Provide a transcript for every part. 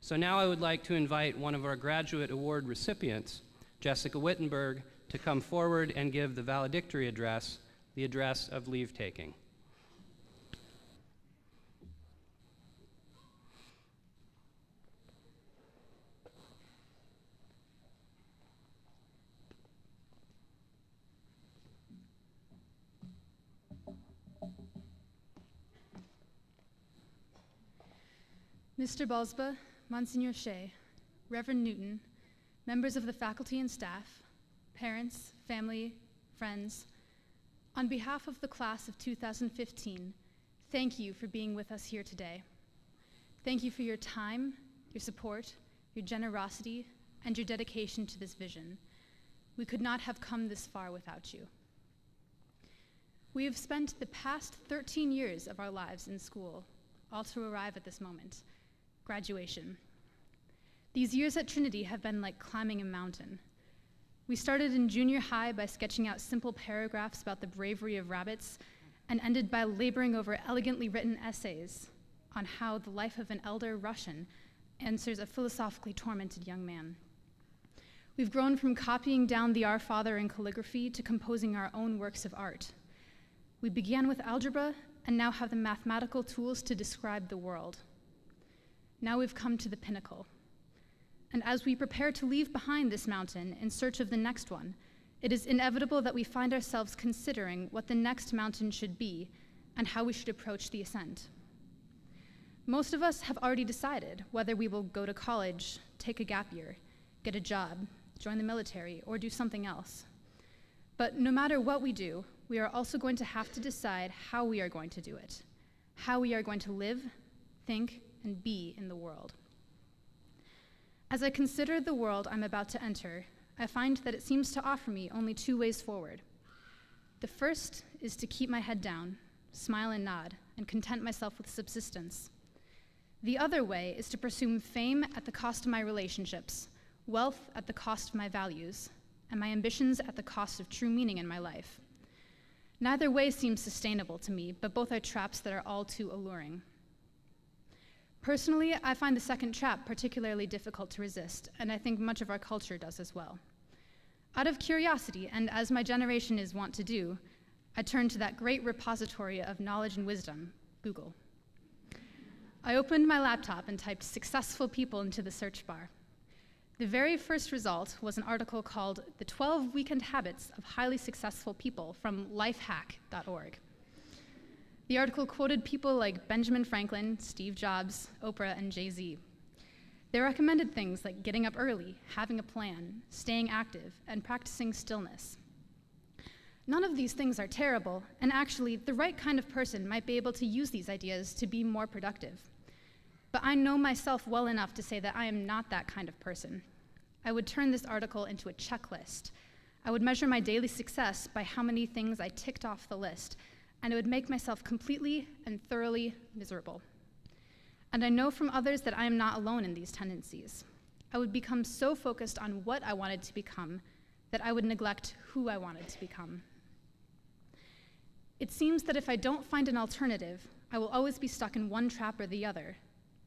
So now I would like to invite one of our graduate award recipients, Jessica Whittenburg, to come forward and give the valedictory address, the address of leave-taking. Mr. Balsba, Monsignor Shea, Reverend Newton, members of the faculty and staff, parents, family, friends, on behalf of the class of 2015, thank you for being with us here today. Thank you for your time, your support, your generosity, and your dedication to this vision. We could not have come this far without you. We have spent the past 13 years of our lives in school, all to arrive at this moment, graduation. These years at Trinity have been like climbing a mountain. We started in junior high by sketching out simple paragraphs about the bravery of rabbits and ended by laboring over elegantly written essays on how the life of an elder Russian answers a philosophically tormented young man. We've grown from copying down the Our Father in calligraphy to composing our own works of art. We began with algebra and now have the mathematical tools to describe the world. Now we've come to the pinnacle. And as we prepare to leave behind this mountain in search of the next one, it is inevitable that we find ourselves considering what the next mountain should be and how we should approach the ascent. Most of us have already decided whether we will go to college, take a gap year, get a job, join the military, or do something else. But no matter what we do, we are also going to have to decide how we are going to do it, how we are going to live, think, and be in the world. As I consider the world I'm about to enter, I find that it seems to offer me only two ways forward. The first is to keep my head down, smile and nod, and content myself with subsistence. The other way is to pursue fame at the cost of my relationships, wealth at the cost of my values, and my ambitions at the cost of true meaning in my life. Neither way seems sustainable to me, but both are traps that are all too alluring. Personally, I find the second trap particularly difficult to resist, and I think much of our culture does as well. Out of curiosity, and as my generation is wont to do, I turn to that great repository of knowledge and wisdom, Google. I opened my laptop and typed "successful people" into the search bar. The very first result was an article called "The 12 Weekend Habits of Highly Successful People" from lifehack.org. The article quoted people like Benjamin Franklin, Steve Jobs, Oprah, and Jay-Z. They recommended things like getting up early, having a plan, staying active, and practicing stillness. None of these things are terrible, and actually, the right kind of person might be able to use these ideas to be more productive. But I know myself well enough to say that I am not that kind of person. I would turn this article into a checklist. I would measure my daily success by how many things I ticked off the list, and it would make myself completely and thoroughly miserable. And I know from others that I am not alone in these tendencies. I would become so focused on what I wanted to become that I would neglect who I wanted to become. It seems that if I don't find an alternative, I will always be stuck in one trap or the other,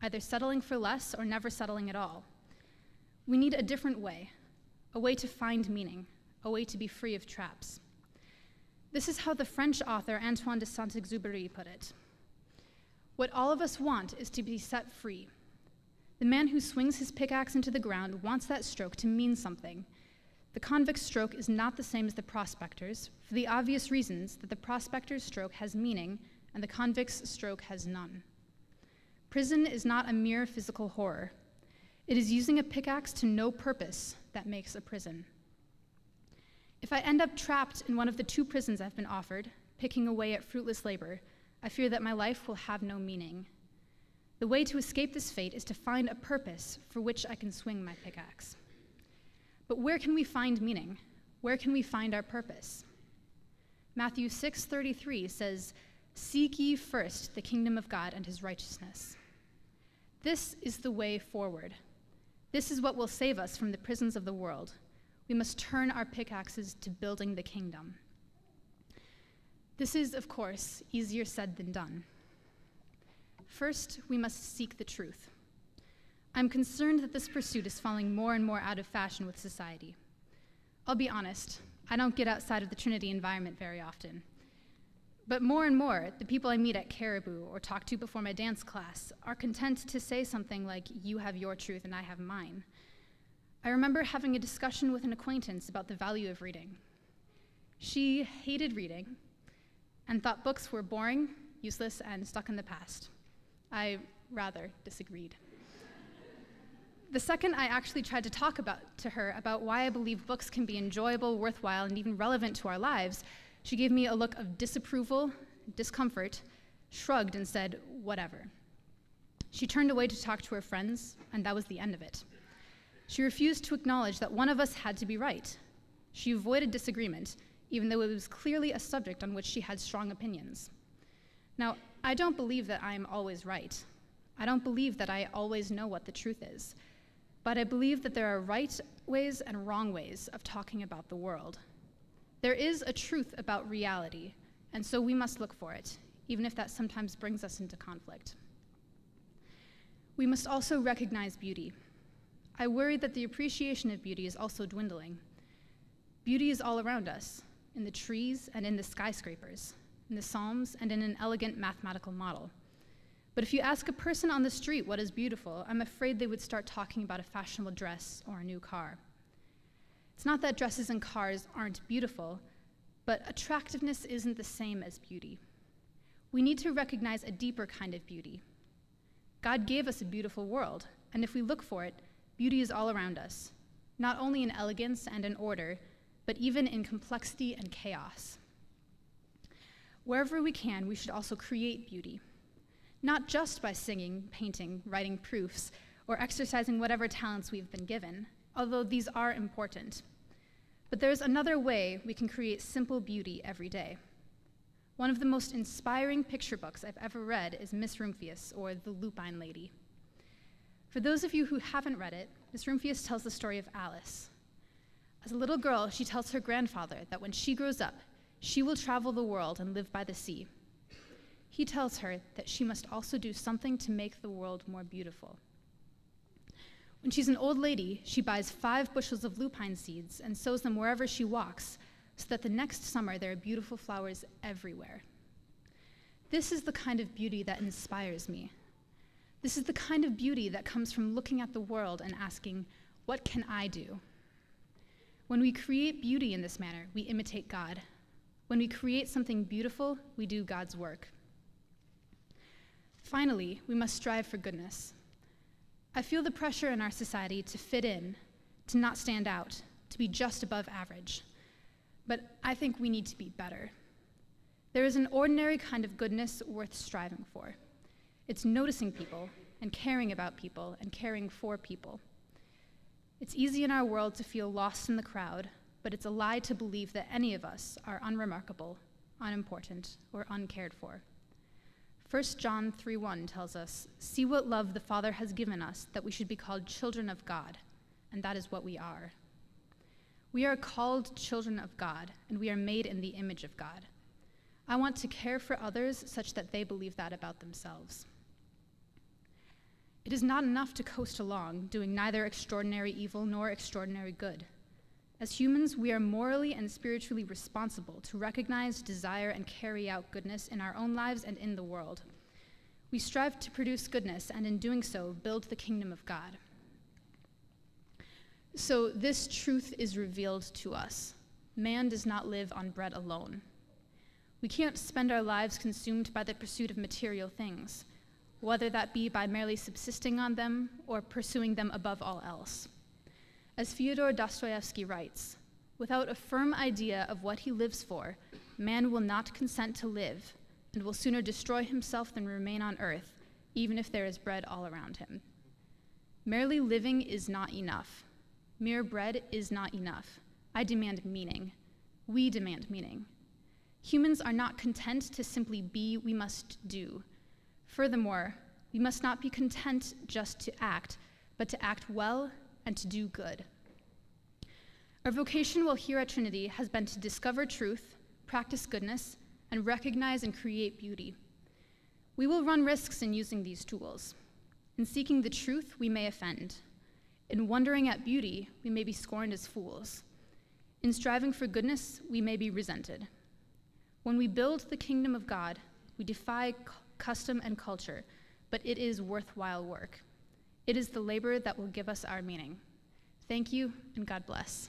either settling for less or never settling at all. We need a different way, a way to find meaning, a way to be free of traps. This is how the French author Antoine de Saint-Exupéry put it. What all of us want is to be set free. The man who swings his pickaxe into the ground wants that stroke to mean something. The convict's stroke is not the same as the prospector's, for the obvious reasons that the prospector's stroke has meaning and the convict's stroke has none. Prison is not a mere physical horror. It is using a pickaxe to no purpose that makes a prison. If I end up trapped in one of the two prisons I've been offered, picking away at fruitless labor, I fear that my life will have no meaning. The way to escape this fate is to find a purpose for which I can swing my pickaxe. But where can we find meaning? Where can we find our purpose? Matthew 6:33 says, "Seek ye first the kingdom of God and his righteousness." This is the way forward. This is what will save us from the prisons of the world. We must turn our pickaxes to building the kingdom. This is, of course, easier said than done. First, we must seek the truth. I'm concerned that this pursuit is falling more and more out of fashion with society. I'll be honest, I don't get outside of the Trinity environment very often. But more and more, the people I meet at Caribou or talk to before my dance class are content to say something like, "You have your truth and I have mine." I remember having a discussion with an acquaintance about the value of reading. She hated reading and thought books were boring, useless, and stuck in the past. I rather disagreed. The second I actually tried to talk to her about why I believe books can be enjoyable, worthwhile, and even relevant to our lives, she gave me a look of disapproval, discomfort, shrugged, and said, "Whatever." She turned away to talk to her friends, and that was the end of it. She refused to acknowledge that one of us had to be right. She avoided disagreement, even though it was clearly a subject on which she had strong opinions. Now, I don't believe that I am always right. I don't believe that I always know what the truth is. But I believe that there are right ways and wrong ways of talking about the world. There is a truth about reality, and so we must look for it, even if that sometimes brings us into conflict. We must also recognize beauty. I worry that the appreciation of beauty is also dwindling. Beauty is all around us, in the trees and in the skyscrapers, in the Psalms and in an elegant mathematical model. But if you ask a person on the street what is beautiful, I'm afraid they would start talking about a fashionable dress or a new car. It's not that dresses and cars aren't beautiful, but attractiveness isn't the same as beauty. We need to recognize a deeper kind of beauty. God gave us a beautiful world, and if we look for it, beauty is all around us, not only in elegance and in order, but even in complexity and chaos. Wherever we can, we should also create beauty. Not just by singing, painting, writing proofs, or exercising whatever talents we've been given, although these are important. But there's another way we can create simple beauty every day. One of the most inspiring picture books I've ever read is Miss Rumphius, or The Lupine Lady. For those of you who haven't read it, Miss Rumphius tells the story of Alice. As a little girl, she tells her grandfather that when she grows up, she will travel the world and live by the sea. He tells her that she must also do something to make the world more beautiful. When she's an old lady, she buys 5 bushels of lupine seeds and sows them wherever she walks, so that the next summer there are beautiful flowers everywhere. This is the kind of beauty that inspires me. This is the kind of beauty that comes from looking at the world and asking, what can I do? When we create beauty in this manner, we imitate God. When we create something beautiful, we do God's work. Finally, we must strive for goodness. I feel the pressure in our society to fit in, to not stand out, to be just above average. But I think we need to be better. There is an ordinary kind of goodness worth striving for. It's noticing people and caring about people and caring for people. It's easy in our world to feel lost in the crowd, but it's a lie to believe that any of us are unremarkable, unimportant, or uncared for. 1 John 3:1 tells us, "See what love the Father has given us, that we should be called children of God," and that is what we are. We are called children of God, and we are made in the image of God. I want to care for others such that they believe that about themselves. It is not enough to coast along, doing neither extraordinary evil nor extraordinary good. As humans, we are morally and spiritually responsible to recognize, desire, and carry out goodness in our own lives and in the world. We strive to produce goodness, and in doing so, build the kingdom of God. So this truth is revealed to us. Man does not live on bread alone. We can't spend our lives consumed by the pursuit of material things, whether that be by merely subsisting on them or pursuing them above all else. As Fyodor Dostoevsky writes, without a firm idea of what he lives for, man will not consent to live and will sooner destroy himself than remain on earth, even if there is bread all around him. Merely living is not enough. Mere bread is not enough. I demand meaning. We demand meaning. Humans are not content to simply be, we must do. Furthermore, we must not be content just to act, but to act well and to do good. Our vocation while here at Trinity has been to discover truth, practice goodness, and recognize and create beauty. We will run risks in using these tools. In seeking the truth, we may offend. In wondering at beauty, we may be scorned as fools. In striving for goodness, we may be resented. When we build the kingdom of God, we defy custom and culture, but it is worthwhile work. It is the labor that will give us our meaning. Thank you, and God bless.